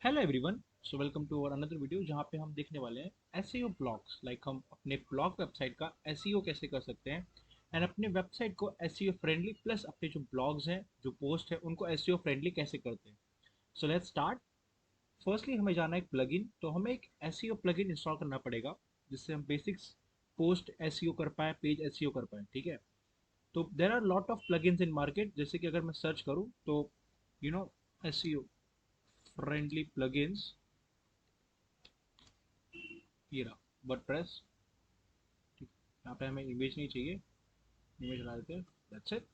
Hello everyone. So welcome to our another video जहाँ पे हम देखने वाले हैं एसईओ ब्लॉग्स। लाइक हम अपने ब्लॉग वेबसाइट का एसईओ कैसे कर सकते हैं एंड अपने वेबसाइट को एसईओ फ्रेंडली प्लस अपने जो ब्लॉग्स हैं जो पोस्ट है उनको एसईओ फ्रेंडली कैसे करते हैं। So let's start. फर्स्टली हमें जाना है एक प्लगइन, तो हमें एक एसईओ प्लगइन इंस्टॉल करना पड़ेगा जिससे हम बेसिक्स पोस्ट एसईओ कर पाए, पेज एसईओ कर पाए। ठीक है, तो there are lot of plugins in market. जैसे कि अगर मैं सर्च करूँ तो you know SEO friendly plugins, ये रहा वर्डप्रेस। ठीक, यहाँ पे हमें इमेज नहीं चाहिए, इमेज हटा देते हैं। That's it.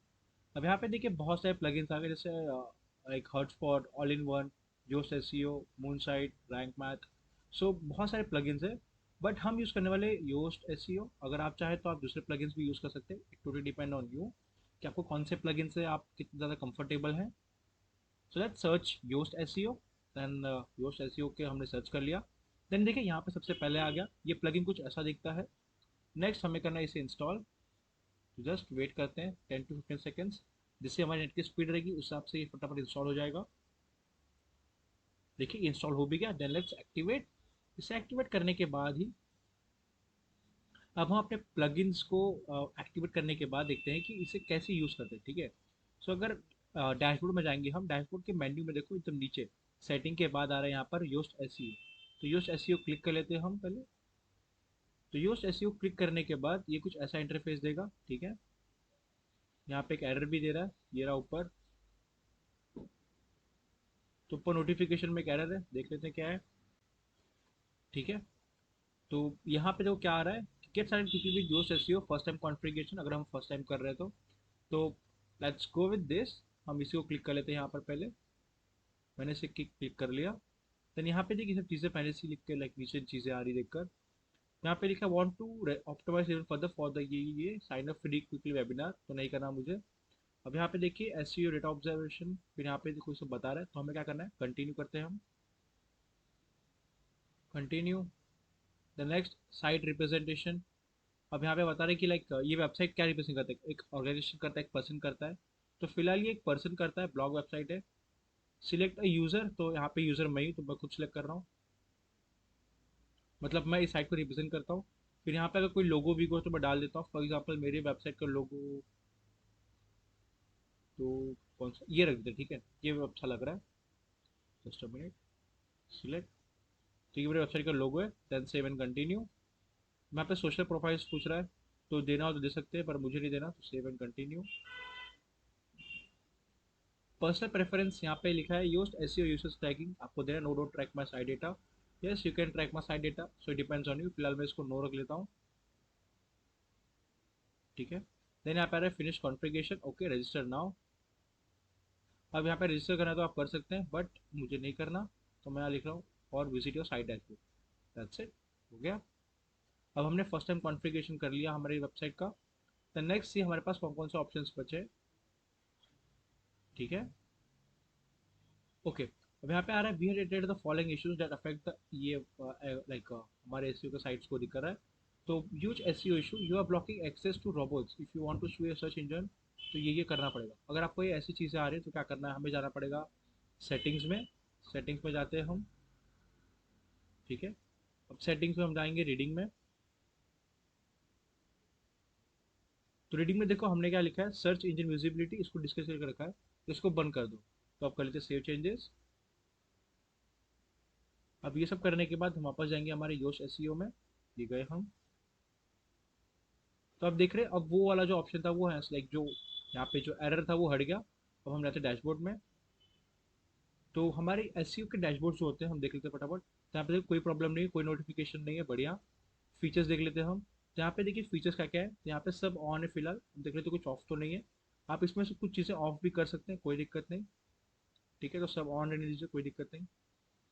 अब यहाँ पे देखिए बहुत सारे प्लगइन्स आ गए, जैसे like hotspot, all in one, Yoast SEO, moonsite, Rank Math. So बहुत सारे प्लगइन्स हैं, बट हम यूज़ करने वाले योस्ट एसईओ। अगर आप चाहें तो आप दूसरे प्लगइन्स भी यूज़ कर सकते हैं। It totally depend on you कि आपको कौन से प्लगइन से आप कितने ज़्यादा कंफर्टेबल हैं। So let's search Yoast SEO. Then Yoast SEO के हमने सर्च कर लिया। देन देखिए यहाँ पे सबसे पहले आ गया ये प्लगइन, कुछ ऐसा दिखता है। नेक्स्ट हमें करना है इसे इंस्टॉल। तो जस्ट वेट करते हैं 10 to 15 सेकेंड्स, जिससे हमारी नेट की स्पीड रहेगी उस हिसाब से ये फटाफट इंस्टॉल हो जाएगा। देखिए इंस्टॉल हो भी गया। Then let's activate. इसे एक्टिवेट करने के बाद ही अब हम अपने प्लगइन्स को एक्टिवेट करने के बाद देखते हैं कि इसे कैसे यूज़ करते हैं। ठीक है, सो अगर डैशबोर्ड में जाएंगे हम, डैशबोर्ड के मेन्यू में देखो एकदम नीचे सेटिंग के बाद आ रहा है यहाँ पर योस्ट एसईओ। तो योस्ट एसईओ क्लिक कर लेते हैं हम पहले। तो योस्ट एसईओ क्लिक करने के बाद ये कुछ ऐसा इंटरफेस देगा। ठीक है, यहाँ पे एक एरर भी दे रहा है, ये रहा ऊपर। तो ऊपर नोटिफिकेशन में एक एरर है, देख लेते हैं क्या है। ठीक है, तो यहाँ पे जो क्या आ रहा है, get site quickly with your SEO first time configuration. अगर हम फर्स्ट टाइम कर रहे हैं तो लेट्स गो विद दिस। हम इसी को क्लिक कर लेते हैं यहाँ पर पहले। मैंने इसे क्लिक कर लिया। देन यहाँ पे देखिए सब चीज़ें पहले से लिख के, लाइक नीचे चीज़ें आ रही देखकर। यहाँ पे लिखा want to optimise even further for the ये sign up free quickly webinar, तो नहीं करना मुझे। अब यहाँ पे देखिए एसईओ डेटा ऑब्जर्वेशन, फिर यहाँ पे देखो सब बता रहा है, तो हमें क्या करना है, कंटिन्यू करते हैं हम। Continue. The next site representation. अब यहाँ पे बता रहे हैं कि लाइक ये वेबसाइट क्या रिप्रेजेंट करता है, एक ऑर्गेनाइजेशन करता है, एक पर्सन करता है। तो फिलहाल ये एक पर्सन करता है, ब्लॉग वेबसाइट है। सिलेक्ट अ यूज़र, तो यहाँ पे यूज़र मैं ही, तो मैं खुद सेलेक्ट कर रहा हूँ। मतलब मैं इस साइट को रिप्रेजेंट करता हूँ। फिर यहाँ पे अगर कोई लोगो भी हो तो मैं डाल देता हूँ। फॉर एग्जाम्पल मेरे वेबसाइट का लोगो, तो कौन सा ये रख देते हैं, ठीक है, ये अच्छा लग रहा है। Just a minute. सिलेक्ट। तो ये मेरे वेबसाइट का लोगो है। Then save and continue. यहाँ पे सोशल प्रोफाइल्स पूछ रहा है, तो देना हो तो दे सकते हैं, पर मुझे नहीं देना, तो save and continue. Personal preference यहाँ पे लिखा है यूज्ड एसईओ यूजर्स टैगिंग, आपको देना no don't track my site data. Yes you can track my site data, so it depends on you. फिलहाल मैं इसको नो रख लेता हूँ। ठीक है, देन यहाँ पे आ रहा है finish configuration, okay register now. अब यहाँ पे रजिस्टर करना है तो आप कर सकते हैं, बट मुझे नहीं करना। तो मैं यहाँ लिख रहा हूँ और visit your site dashboard. That's it, हो गया। अब हमने फर्स्ट टाइम कॉन्फ़िगरेशन कर लिया हमारी वेबसाइट का। द नेक्स्ट ये हमारे पास कौन कौन से ऑप्शंस बचे। ठीक है, ओके। अब यहाँ पे आ रहा है we have rated the following issues that affect the ये लाइक हमारे एसईओ के साइट्स को दिक्कत है। तो huge SEO issue, you are blocking access to robots if you want to show your search engine. तो ये करना पड़ेगा। अगर आपको ये ऐसी चीज़ें आ रही हैं तो क्या करना है, हमें जाना पड़ेगा सेटिंग्स में। सेटिंग्स में जाते हैं हम। ठीक है, अब सेटिंग्स में हम जाएंगे रीडिंग में। तो रीडिंग में देखो हमने क्या लिखा है, सर्च इंजन विजिबिलिटी, इसको डिस्कस करके रखा है, तो इसको बंद कर दो। तो आप कर लीजिए सेव चेंजेस। अब ये सब करने के बाद हम वापस जाएंगे हमारे योश एसईओ में। ये गए हम। तो आप देख रहे हैं अब वो वाला जो ऑप्शन था वो है लाइक जो यहाँ पे जो एरर था वो हट गया। अब हम रहते हैं डैशबोर्ड में। तो हमारे एसईओ के डैशबोर्ड जो होते हैं हम देख लेते हैं फटाफट। तो यहाँ पे देखो कोई प्रॉब्लम नहीं है, कोई नोटिफिकेशन नहीं है, बढ़िया। फीचर्स देख लेते हैं हम। तो यहाँ पे देखिए फीचर्स क्या क्या है, तो यहाँ पे सब ऑन है फिलहाल, हम देख लेते हैं कुछ ऑफ तो नहीं है। आप इसमें से कुछ चीज़ें ऑफ भी कर सकते हैं, कोई दिक्कत नहीं। ठीक है, तो सब ऑन रहने दीजिए, कोई दिक्कत नहीं।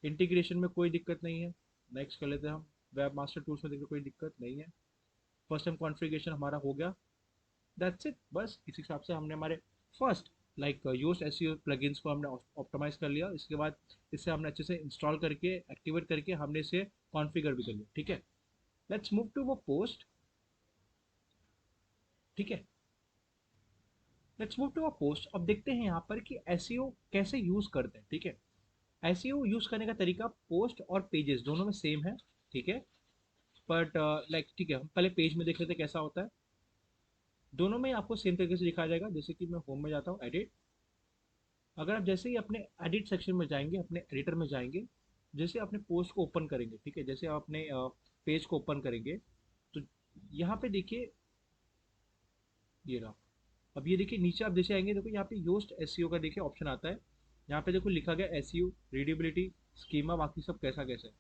इंटीग्रेशन में कोई दिक्कत नहीं है। नेक्स्ट कर लेते हैं हम। वेब मास्टर टूल्स में देखिए कोई दिक्कत नहीं है। फर्स्ट टाइम कॉन्फ़िगरेशन हमारा हो गया। दैट्स इट, बस इसी हिसाब से हमने हमारे first like use SEO plugins को हमने ऑप्टिमाइज कर लिया। इसके बाद इसे हमने अच्छे से इंस्टॉल करके एक्टिवेट करके हमने इसे कॉन्फ़िगर भी कर लिया। ठीक है, लेट्स मूव टू वो पोस्ट। ठीक है, let's move to a post. अब देखते हैं यहाँ पर कि एसईओ कैसे यूज करते हैं। ठीक है, एसईओ यूज करने का तरीका पोस्ट और पेजेस दोनों में सेम है, ठीक है। बट लाइक ठीक है, हम पहले पेज में देख लेते हैं कैसा होता है। दोनों में आपको सेम तरीके से दिखाया जाएगा। जैसे कि मैं होम में जाता हूँ, एडिट। अगर आप जैसे ही अपने एडिट सेक्शन में जाएंगे, अपने एडिटर में जाएंगे, जैसे अपने पोस्ट को ओपन करेंगे, ठीक है, जैसे आप अपने पेज को ओपन करेंगे, तो यहाँ पे देखिए, ये रहा। अब ये देखिए नीचे आप जैसे आएंगे, देखो यहाँ पे योस्ट एसईओ का देखिए ऑप्शन आता है। यहाँ पे देखो लिखा गया एसईओ, रीडेबिलिटी, स्कीमा, बाकी सब कैसा कैसा है।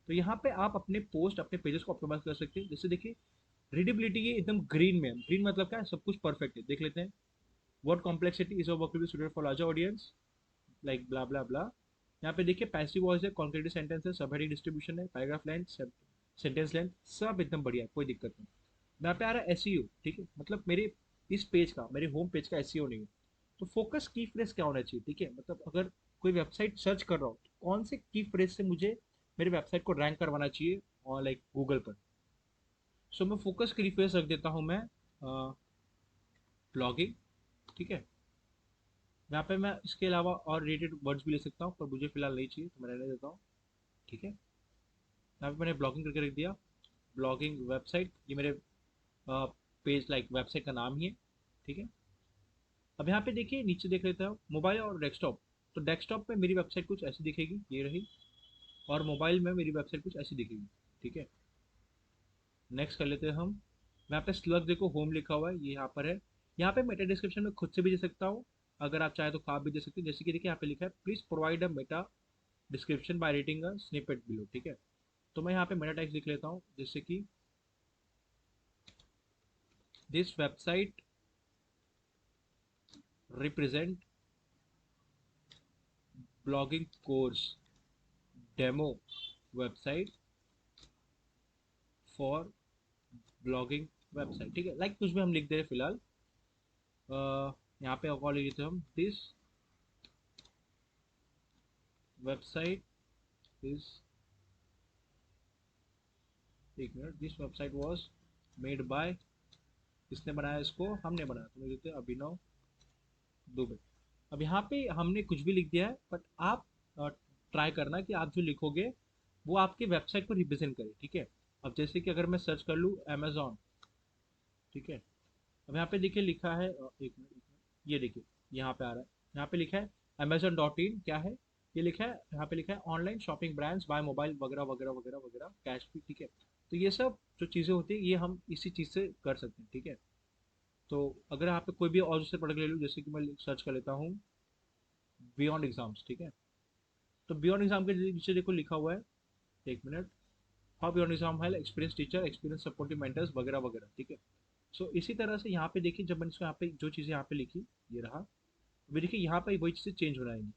तो यहाँ पे आप अपने पोस्ट, अपने पेजेस को ऑप्टिमाइज कर सकते हैं। जैसे देखिए रीडेबिलिटी ये एकदम ग्रीन में है। ग्रीन मतलब क्या है, सब कुछ परफेक्ट है। देख लेते हैं। What complexity is work suited for larger audience, like blah blah blah. यहाँ पे देखिए पैसिव वॉइस है, कॉन्क्रीटिव सेंटेंस है, सब हेडिंग डिस्ट्रीब्यूशन है, पैराग्राफ लेंथ, सेंटेंस लेंथ, सब एकदम बढ़िया है, कोई दिक्कत नहीं। यहाँ पे आ रहा है एसईओ, ठीक है, मतलब मेरे इस पेज का, मेरे होम पेज का एसईओ नहीं है। तो फोकस की फ्रेज क्या होना चाहिए, ठीक है, मतलब अगर कोई वेबसाइट सर्च कर रहा हूँ तो कौन से की फ्रेज से मुझे मेरे वेबसाइट को रैंक करवाना चाहिए और लाइक गूगल पर। सो मैं फोकस की फ्रेज रख देता हूँ मैं ब्लॉगिंग, ठीक है। यहाँ पे मैं इसके अलावा और रिलेटेड वर्ड्स भी ले सकता हूँ, पर मुझे फिलहाल नहीं चाहिए तो मैं रहने देता हूँ, ठीक है। यहाँ पे मैंने ब्लॉगिंग करके रख दिया। ब्लॉगिंग वेबसाइट, ये मेरे पेज लाइक वेबसाइट का नाम ही है, ठीक है। अब यहाँ पे देखिए नीचे देख लेते हैं मोबाइल और डेस्कटॉप। तो डेस्कटॉप पे मेरी वेबसाइट कुछ ऐसी दिखेगी, ये रही। और मोबाइल में मेरी वेबसाइट कुछ ऐसी दिखेगी, ठीक है। नेक्स्ट कर लेते हैं हम। यहाँ पे स्लग देखो होम लिखा हुआ है, ये यहाँ पर है। यहाँ पे मेटा डिस्क्रिप्शन में खुद से भी दे सकता हूँ, अगर आप चाहे तो आप भी दे सकते हैं। जैसे कि देखिए यहाँ पे लिखा है please provide a meta description by rating a snippet below, ठीक है। तो मैं यहाँ पे मेटा टैग्स लिख लेता हूँ, जैसे कि this website represent blogging course demo website for blogging website, ठीक है। लाइक कुछ भी हम लिख दे रहे फिलहाल। यहाँ पे और लिख देते हम दिस वेबसाइट इज, एक minute, this website was made bye, किसने बनाया इसको, हमने बनाया। तो लिख देते हैं अभिनव दुबे। अब यहाँ पे हमने कुछ भी लिख दिया है, बट आप ट्राई करना कि आप जो लिखोगे वो आपके वेबसाइट को रिप्रेजेंट करे, ठीक है। अब जैसे कि अगर मैं सर्च कर लूँ अमेजोन, ठीक है। अब यहाँ पे देखिए लिखा है एक मिनट, ये देखिए यहाँ पे आ रहा है। यहाँ पे लिखा है अमेजोन डॉट इन, क्या है ये लिखा है, यहाँ पे लिखा है online shopping brands by mobile वगैरह वगैरह वगैरह वगैरह, कैश भी, ठीक है। तो ये सब जो चीज़ें होती है ये हम इसी चीज़ से कर सकते हैं, ठीक है। तो अगर यहाँ पे कोई भी और दूसरे प्रोडक्ट ले लूँ, जैसे कि मैं सर्च कर लेता हूँ बियॉन्ड एग्जाम्स, ठीक है। तो बियॉन्ड एग्जाम के नीचे देखो लिखा हुआ है, एक मिनट, हाउ बियॉन्ड एग्जाम है experience teacher, experience supportive mentors वगैरह वगैरह, ठीक है। सो इसी तरह से यहाँ पे देखिए, जब मैंने इसको यहाँ पे जो चीज़ें यहाँ पे लिखी, ये रहा। अभी देखिए यहाँ पे वही चीज़ें चेंज हो जाएंगी,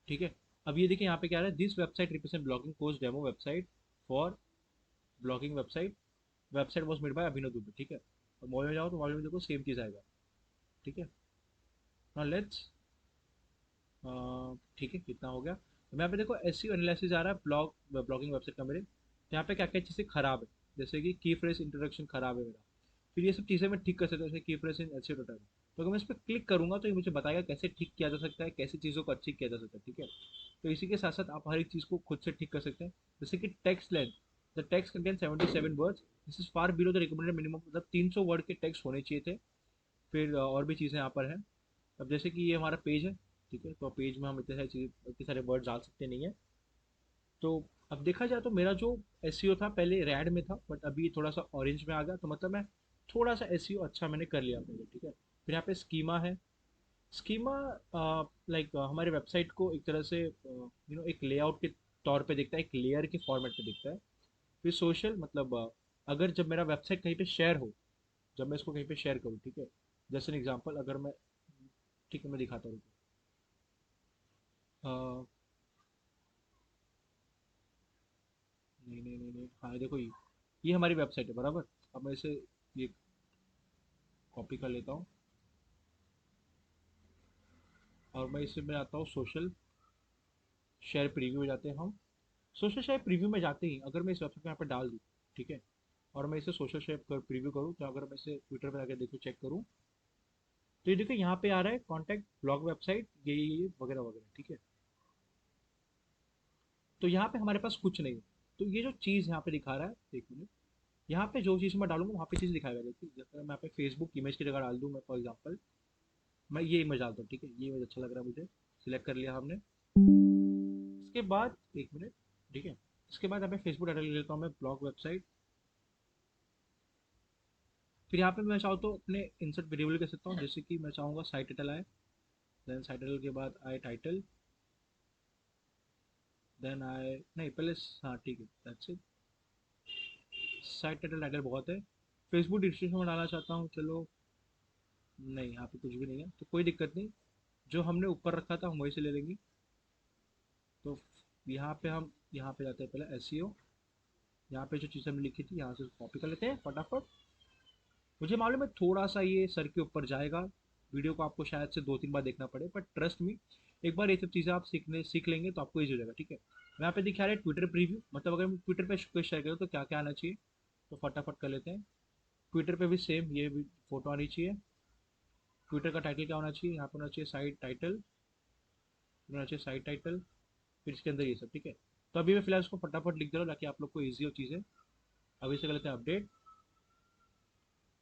ठीक है। अब ये देखिए यहाँ पे क्या आ रहा है, this website represent blogging course demo website for blogging website, website was made by Abhinav Dubey, ठीक है। और मॉडल में जाओ तो मॉडल में देखो सेम चीज़ आएगा, ठीक है। नाउ लेट्स, ठीक है, कितना हो गया। तो यहाँ पे देखो एसईओ एनालिसिस आ रहा है ब्लॉगिंग वेबसाइट का मेरे। तो यहाँ पे क्या क्या चीज़ें खराब है, जैसे कि की फ्रेज इंट्रोडक्शन खराब है मेरा। फिर ये सब चीज़ें मैं ठीक कर सकता हूँ, जैसे की फ्रेज इन एसईओ टोटल। तो अगर मैं इस पर क्लिक करूंगा तो ये मुझे बताएगा कैसे ठीक किया जा सकता है, कैसे चीज़ों को अच्छी किया जा सकता है, ठीक है। तो इसी के साथ साथ आप हर एक चीज़ को खुद से ठीक कर सकते हैं। जैसे कि text length, the text contain 77 words, this is far below the recommended minimum, मतलब 300 वर्ड के टेक्स्ट होने चाहिए थे। फिर और भी चीज़ें यहाँ पर हैं। अब जैसे कि ये हमारा पेज है, ठीक है, तो पेज में हम इतने सारी चीज़, इतने सारे वर्ड डाल सकते नहीं है। तो अब देखा जाए तो मेरा जो एसईओ था पहले रेड में था, बट अभी थोड़ा सा ऑरेंज में आ गया, तो मतलब मैं थोड़ा सा एसईओ अच्छा मैंने कर लिया पहले, ठीक है। फिर यहाँ पे स्कीमा है। स्कीमा लाइक हमारे वेबसाइट को एक तरह से एक लेआउट के तौर पे दिखता है, एक लेयर के फॉर्मेट पे दिखता है। फिर सोशल, मतलब अगर जब मेरा वेबसाइट कहीं पे शेयर हो, जब मैं इसको कहीं पे शेयर करूँ, ठीक है। जैसे एन एग्जांपल अगर मैं, ठीक है, मैं दिखाता हूँ। नहीं नहीं नहीं नहीं, हाँ देखो ये हमारी वेबसाइट है बराबर। अब मैं इसे ये कॉपी कर लेता हूँ और मैं इसे में आता हूँ सोशल शेयर प्रीव्यू में जाते हैं हम। सोशल शेयर प्रीव्यू में जाते ही अगर मैं इस वेबसाइट को यहाँ पर डाल दूँ, ठीक है, और मैं इसे सोशल शेयर कर प्रीव्यू करूँ, तो अगर मैं इसे ट्विटर पर जाकर देखूँ, चेक करूँ, तो ये देखो यहाँ पे आ रहा है कॉन्टैक्ट ब्लॉग वेबसाइट, ये वगैरह वगैरह, ठीक है। तो यहाँ पे हमारे पास कुछ नहीं है। तो ये जो चीज़ यहाँ पे दिखा रहा है, एक मिनट, यहाँ पे जो चीज़ मैं डालूंगा वहाँ पे चीज़ दिखाएगा। देखिए जैसे मैं यहाँ पे फेसबुक इमेज की जगह डाल दूँ, मैं फॉर एग्जाम्पल मैं ये इमेज डालता हूँ, ठीक है, ये इमेज अच्छा लग रहा है मुझे, सिलेक्ट कर लिया हमने। इसके बाद एक मिनट, ठीक है, इसके बाद यहाँ पे फेसबुक डाटा ले लेता हूँ मैं, ब्लॉग वेबसाइट। फिर यहाँ पे मैं चाहूँ तो अपने इंसर्ट वेरिएबल कर सकता हूँ, जैसे कि मैं चाहूँगा साइट टाइटल आए, देन साइट टाइटल के बाद आए टाइटल, देन आए, नहीं पहले, हाँ ठीक है, that's it. Site title title बहुत है। फेसबुक डिस्क्रिप्शन में डालना चाहता हूँ, चलो, नहीं यहाँ पे कुछ भी नहीं है तो कोई दिक्कत नहीं, जो हमने ऊपर रखा था हम वही से ले लेंगे। तो यहाँ पे हम, यहाँ पे जाते हैं पहले एसईओ, यहाँ पे जो चीज़ हमने लिखी थी यहाँ से कॉपी कर लेते हैं फटाफट। मुझे मालूम है थोड़ा सा ये सर के ऊपर जाएगा, वीडियो को आपको शायद से 2-3 बार देखना पड़े, बट ट्रस्ट मी, एक बार ये सब चीज़ें आप सीख लेंगे तो आपको ईजी हो जाएगा, ठीक है। यहाँ पे दिखा रहा है ट्विटर प्रीव्यू, मतलब अगर हम ट्विटर पे कुछ शेयर करें तो क्या क्या आना चाहिए, तो फटाफट कर लेते हैं। ट्विटर पे भी सेम, ये भी फोटो आनी चाहिए। ट्विटर का टाइटल क्या होना चाहिए, यहाँ पर होना चाहिए साइट टाइटल, होना चाहिए साइट टाइटल, फिर इसके अंदर ये सब, ठीक है। तो अभी मैं फिलहाल इसको फटाफट लिख दे रहा हूँ ताकि आप लोग को ईजी हो चीज़ें। अभी से कर लेते हैं अपडेट।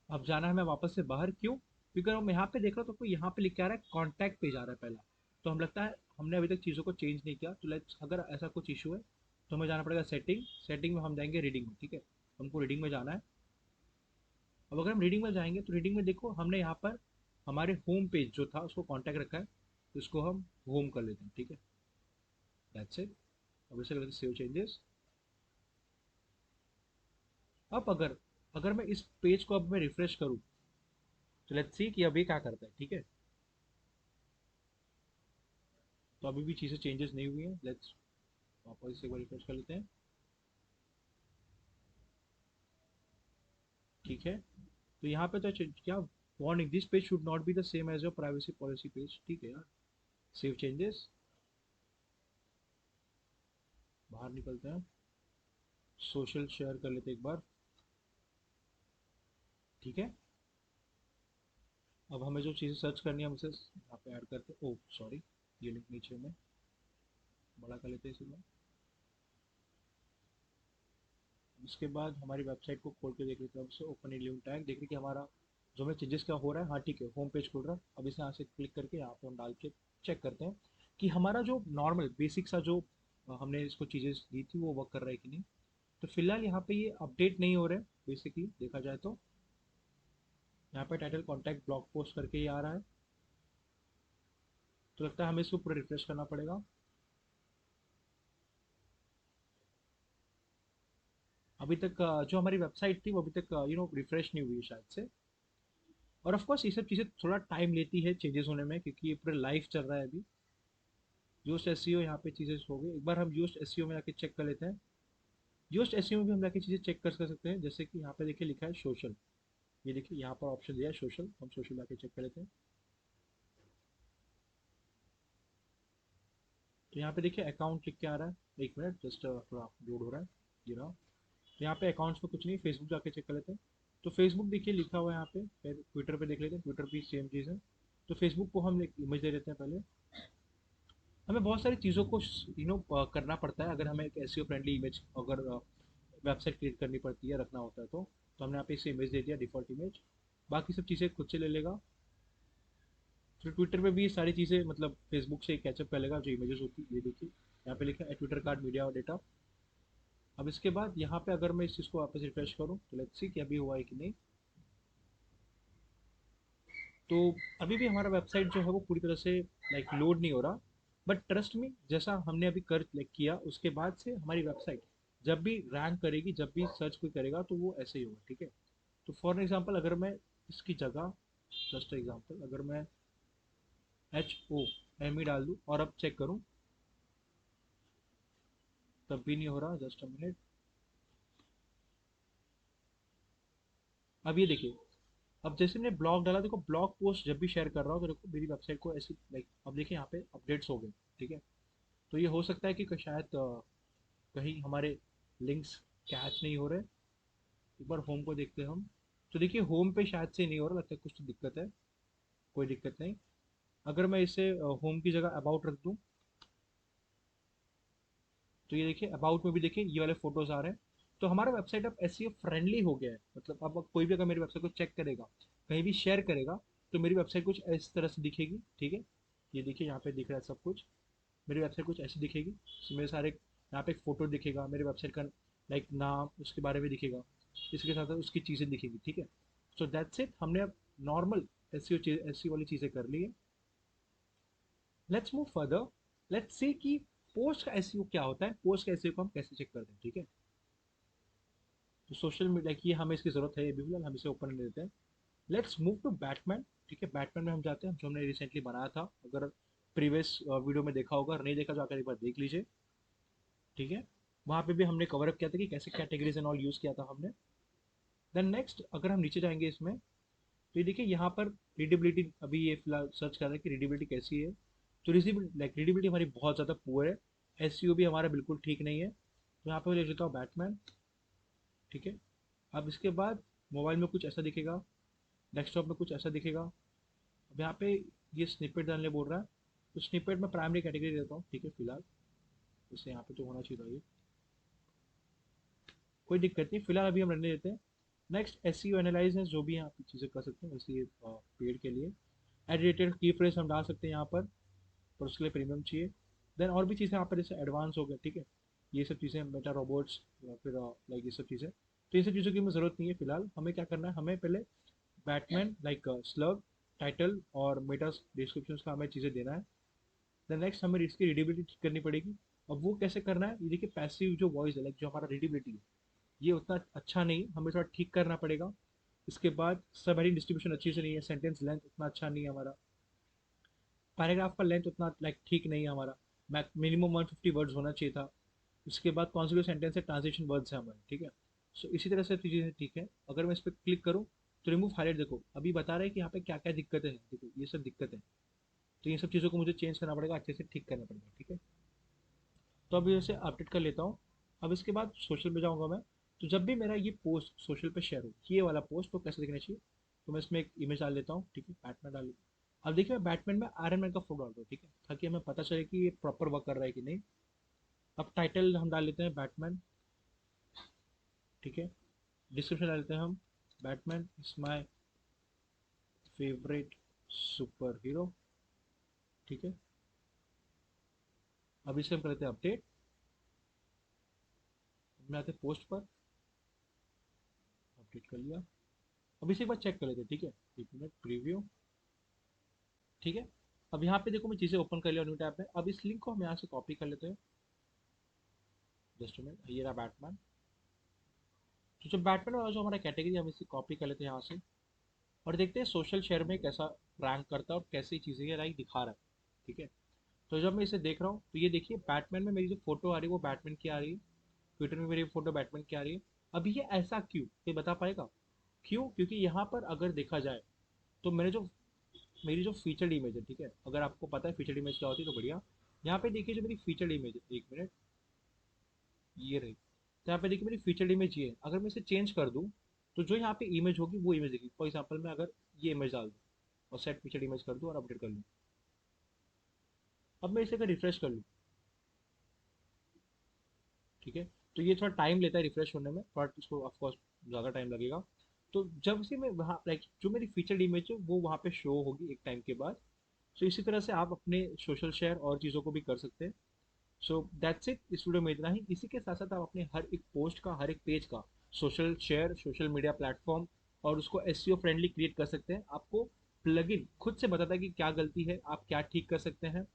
अब जाना है मैं वापस से बाहर, क्यों, क्योंकि हम यहाँ पे देख रहा हूँ तो कोई यहाँ पे लिख के आ रहा है कॉन्टैक्ट पेज आ रहा है पहला। तो हम लगता है हमने अभी तक चीज़ों को चेंज नहीं किया, तो लेट्स, अगर ऐसा कुछ इशू है तो हमें जाना पड़ेगा सेटिंग, सेटिंग में हम जाएंगे रीडिंग में, ठीक है, हमको रीडिंग में जाना है। अब अगर हम रीडिंग में जाएंगे तो रीडिंग में देखो हमने यहाँ पर हमारे होम पेज जो था उसको कॉन्टैक्ट रखा है, तो इसको हम होम कर लेते हैं, ठीक है, दैट्स इट। अब इसे करते सेव चेंजेस। अब अगर अगर मैं इस पेज को अब मैं रिफ्रेश करूँ तो लेट्स सी कि अभी क्या करता है, ठीक है। तो अभी भी चीज़ें चेंजेस नहीं हुई हैं, लेट्स वापस से एक बार रिफ्रेश कर लेते हैं, ठीक है। तो यहाँ पे तो क्या, warning, this page should not be the same as your privacy policy page, ठीक है यार। सेव चेंजेस, बाहर निकलते हैं, सोशल शेयर कर लेते हैं एक बार, ठीक है। अब हमें जो चीज़ें सर्च करनी है हम उसे यहाँ पे ऐड करते हैं, ओह सॉरी, ये लिंक नीचे में बड़ा कर लेते हैं इसी में। उसके बाद हमारी वेबसाइट को खोल के देख लेते हैं, उससे ओपन न्यू टैग, देख रहे कि हमारा जो हमें चेंजेस क्या हो रहा है, हाँ ठीक है, होम पेज खुल रहा है। अब इसे यहाँ से क्लिक करके यहाँ पे हम डाल के चेक करते हैं कि हमारा जो नॉर्मल बेसिक सा जो हमने इसको चीज़ें दी थी वो वर्क कर रहा है कि नहीं। तो फिलहाल यहाँ पे ये अपडेट नहीं हो रहा है, बेसिकली देखा जाए तो। यहाँ पे टाइटल कॉन्टैक्ट ब्लॉग पोस्ट करके ही आ रहा है, तो लगता है हमें इसको पूरा रिफ्रेश करना पड़ेगा। अभी तक जो हमारी वेबसाइट थी वो अभी तक रिफ्रेश नहीं हुई है शायद से। और ऑफ कोर्स ये सब चीज़ें थोड़ा टाइम लेती है चेंजेस होने में, क्योंकि ये पूरा लाइव चल रहा है अभी। योस्ट एसईओ यहाँ पे चीज़ें हो गई, एक बार हम योस्ट एसईओ में जाके चेक कर लेते हैं। योस्ट एसईओ में भी हम जाके चीज़ें चेक कर सकते हैं, जैसे कि यहाँ पे देखिए लिखा है सोशल, ये देखिए यहाँ पर ऑप्शन दिया है सोशल, हम सोशल जाके चेक कर लेते हैं। तो यहाँ पे देखिए अकाउंट लिख के आ रहा है, एक मिनट जस्ट थोड़ा लोड हो रहा है, ये रहा। तो यहाँ पे अकाउंट्स में कुछ नहीं, फेसबुक जाके चेक कर लेते हैं। तो फेसबुक देखिए लिखा हुआ है यहाँ पे, फिर ट्विटर पे देख लेते हैं, ट्विटर भी सेम चीज़ है। तो फेसबुक को हम एक इमेज दे देते हैं पहले। हमें बहुत सारी चीज़ों को करना पड़ता है, अगर हमें एक एसईओ फ्रेंडली इमेज अगर वेबसाइट क्रिएट करनी पड़ती है, रखना होता है तो हमने यहाँ पे इसे इमेज दे दिया, डिफ़ॉल्ट इमेज। बाकी सब चीज़ें खुद से ले लेगा। फिर ट्विटर पे भी ये सारी चीज़ें मतलब फेसबुक से कैचअप कर लेगा, जो इमेजेस होती है ये देखिए यहाँ पे लिखा है ट्विटर कार्ड मीडिया और डेटा। अब इसके बाद यहाँ पे अगर मैं इस चीज़ को वापस रिफ्रेश करूँ तो लेट्स सी कि अभी हुआ है कि नहीं। तो अभी भी हमारा वेबसाइट जो है वो पूरी तरह से लाइक लोड नहीं हो रहा। बट ट्रस्ट में जैसा हमने अभी कर किया उसके बाद से हमारी वेबसाइट जब भी रैंक करेगी, जब भी सर्च कोई करेगा तो वो ऐसे ही होगा, ठीक है। तो फॉर एग्जांपल अगर मैं इसकी जगह, जस्ट एग्जांपल अगर मैं HOME डाल दूँ और अब चेक करूँ, तब भी नहीं हो रहा, जस्ट अ मिनट। अब ये देखिए, अब जैसे मैंने ब्लॉग डाला, देखो ब्लॉग पोस्ट जब भी शेयर कर रहा हूँ तो देखो मेरी वेबसाइट को ऐसी लाइक, अब देखिए यहाँ पे अपडेट्स हो गए, ठीक है। तो ये हो सकता है कि शायद कहीं हमारे लिंक्स कैच नहीं हो रहे। एक बार होम को देखते हैं हम, तो देखिए होम पे शायद से नहीं हो रहा, लगता है कुछ तो दिक्कत है। कोई दिक्कत नहीं। अगर मैं इसे होम की जगह अबाउट रख दूँ, तो ये देखिए अबाउट में भी देखिए ये वाले फोटोज आ रहे हैं। तो हमारा वेबसाइट अब एसईओ फ्रेंडली हो गया है। मतलब अब कोई भी अगर मेरी वेबसाइट को चेक करेगा, कहीं भी शेयर करेगा, तो मेरी वेबसाइट कुछ इस तरह से दिखेगी, ठीक है। ये देखिए यहाँ पे दिख रहा है सब कुछ। मेरी वेबसाइट कुछ ऐसी दिखेगी, इसमें मेरे सारे यहाँ पे एक फ़ोटो दिखेगा, मेरे वेबसाइट का लाइक नाम, उसके बारे में दिखेगा, इसके साथ साथ उसकी चीज़ें दिखेगी, ठीक है। सो दैट्स इट, हमने अब नॉर्मल एस वाली चीज़ें कर ली है। Let's move further. Let's see कि पोस्ट का एस क्या होता है, पोस्ट का एस को हम कैसे चेक करते हैं, ठीक है। तो सोशल मीडिया की हमें इसकी ज़रूरत है, ये भी फिलहाल हम इसे ओपन कर देते हैं। लेट्स मूव टू बैटमैन, ठीक है। बैटमैन में हम जाते हैं, जो हमने रिसेंटली बनाया था। अगर प्रीवियस वीडियो में देखा होगा, नहीं देखा तो आकर एक बार देख लीजिए, ठीक है। वहाँ पे भी हमने कवर अप किया था कि कैसे कैटेगरीज एंड ऑल यूज़ किया था हमने। देन नेक्स्ट अगर हम नीचे जाएंगे इसमें, तो ये देखिए यहाँ पर रीडेबिलिटी, अभी ये फिलहाल सर्च कर रहे हैं कि रीडेबिलिटी कैसी है। तो रीडेबिलिटी हमारी बहुत ज़्यादा पुअर है। एसईओ भी हमारा बिल्कुल ठीक नहीं है। तो यहाँ पे मैं लिख लेता हूँ बैटमैन, ठीक है। अब इसके बाद मोबाइल में कुछ ऐसा दिखेगा, डेस्कटॉप में कुछ ऐसा दिखेगा। अब यहाँ पे ये स्निपेट डालने बोल रहा है, तो स्निपेट में प्राइमरी कैटेगरी देता हूँ, ठीक है फिलहाल। इससे यहाँ पे तो होना चाहिए था ये, कोई दिक्कत नहीं, फिलहाल अभी हम रहने देते हैं। नेक्स्ट एसईओ एनालाइज है, जो भी यहाँ पे चीज़ें कर सकते हैं वैसे ये पेड के लिए। एडिटेड की फ्रेज हम डाल सकते हैं यहाँ पर उसके लिए प्रीमियम चाहिए। देन और भी चीज़ें यहाँ पर जैसे एडवांस हो गया, ठीक है। ये सब चीज़ें मेटा रोबोट्स या फिर लाइक ये सब चीज़ें, तो ये सब चीज़ों की हमें ज़रूरत नहीं है फिलहाल। हमें क्या करना है, हमें पहले बैटमैन लाइक स्लग टाइटल और मेटा डिस्क्रिप्शन का हमें चीज़ें देना है। देन नेक्स्ट हमें इसकी रीडेबिलिटी ठीक करनी पड़ेगी। अब वो कैसे करना है, ये देखिए पैसिव जो वॉइस है, लाइक जो हमारा रीडेबिलिटी है, ये उतना अच्छा नहीं, हमें थोड़ा ठीक करना पड़ेगा। इसके बाद सब हेडिंग डिस्ट्रीब्यूशन अच्छी से नहीं है, सेंटेंस लेंथ उतना अच्छा नहीं है हमारा, पैराग्राफ का लेंथ उतना लाइक ठीक नहीं है हमारा, मिनिमम 150 वर्ड्स होना चाहिए था। उसके बाद कॉन्सिक्यूटिव सेंटेंस है, ट्रांजिशन वर्ड्स है हमारे, ठीक है। सो इसी तरह से चीज़ें ठीक है। अगर मैं इस पर क्लिक करूँ, तो रिमूव हाईलाइट देखो अभी बता रहे हैं कि यहाँ पे क्या क्या दिक्कतें हैं, देखो ये सब दिक्कतें हैं। तो ये सब चीज़ों को मुझे चेंज करना पड़ेगा, अच्छे से ठीक करना पड़ेगा, ठीक है। तो अभी इसे अपडेट कर लेता हूँ। अब इसके बाद सोशल पे जाऊँगा मैं। तो जब भी मेरा ये पोस्ट सोशल पे शेयर हो, ये वाला पोस्ट, तो कैसे दिखना चाहिए, तो मैं इसमें एक इमेज डाल लेता हूँ, ठीक है, बैटमैन डाल लेता हूँ। अब देखिए मैं बैटमैन में आयरन मैन का फोटो डाल दूँ, ठीक है, ताकि हमें पता चले कि ये प्रॉपर वर्क कर रहा है कि नहीं। अब टाइटल हम डाल लेते हैं बैटमैन, ठीक है। डिस्क्रिप्शन डाल लेते हैं हम, Batman is my favourite super hero, ठीक है। अब इसे हम करते हैं अपडेट। मैं आते पोस्ट पर, अपडेट कर लिया। अब इसे एक बार चेक कर लेते हैं, ठीक है। एक मिनट, प्रीव्यू, ठीक है। अब यहाँ पे देखो मैं चीज़ें ओपन कर लिया न्यू टैब में। अब इस लिंक को हम यहाँ से कॉपी कर लेते हैं, जस्ट मिनट, ये रहा बैटमैन। तो जो बैटमैन वाला जो हमारा कैटेगरी, हम इसे कॉपी कर लेते हैं यहाँ से, और देखते हैं सोशल शेयर में कैसा रैंक करता है और कैसी चीज़ें ये लाइक दिखा रहा है, ठीक है। तो जब मैं इसे देख रहा हूँ, तो ये देखिए बैटमैन में मेरी जो फोटो आ रही है वो बैटमैन की आ रही है, ट्विटर में मेरी फोटो बैटमैन की आ रही है। अब ये ऐसा क्यों, ये बता पाएगा क्यों? क्योंकि यहाँ पर अगर देखा जाए, तो मेरी जो फीचर्ड इमेज है, ठीक है, अगर आपको पता है फीचर्ड इमेज क्या होती है तो बढ़िया। यहाँ पे देखिए जो मेरी फीचर्ड इमेज है, एक मिनट, ये रही। तो यहाँ पे देखिए मेरी फीचर्ड इमेज ये है। अगर मैं इसे चेंज कर दूँ, तो जो यहाँ पे इमेज होगी वो इमेज दिखेगी। फॉर एग्जाम्पल मैं अगर ये इमेज डाल दूँ और सेट फीचर्ड इमेज कर दूँ और अपडेट कर लूँ, अब मैं इसे अगर रिफ्रेश कर लूँ, ठीक है, तो ये थोड़ा टाइम लेता है रिफ्रेश होने में, बट इसको ऑफकोर्स ज़्यादा टाइम लगेगा। तो जब से मैं वहाँ लाइक जो मेरी फीचर्ड इमेज है वो वहाँ पे शो होगी एक टाइम के बाद। सो इसी तरह से आप अपने सोशल शेयर और चीज़ों को भी कर सकते हैं। सो दैट्स इट, इस वीडियो में इतना ही। इसी के साथ साथ आप अपने हर एक पोस्ट का, हर एक पेज का social share, social media platform और उसको एसईओ फ्रेंडली क्रिएट कर सकते हैं। आपको प्लगइन खुद से बताता है कि क्या गलती है, आप क्या ठीक कर सकते हैं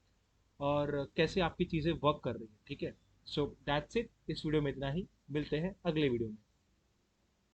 और कैसे आपकी चीज़ें वर्क कर रही हैं, ठीक है। सो दैट्स इट, इस वीडियो में इतना ही, मिलते हैं अगले वीडियो में।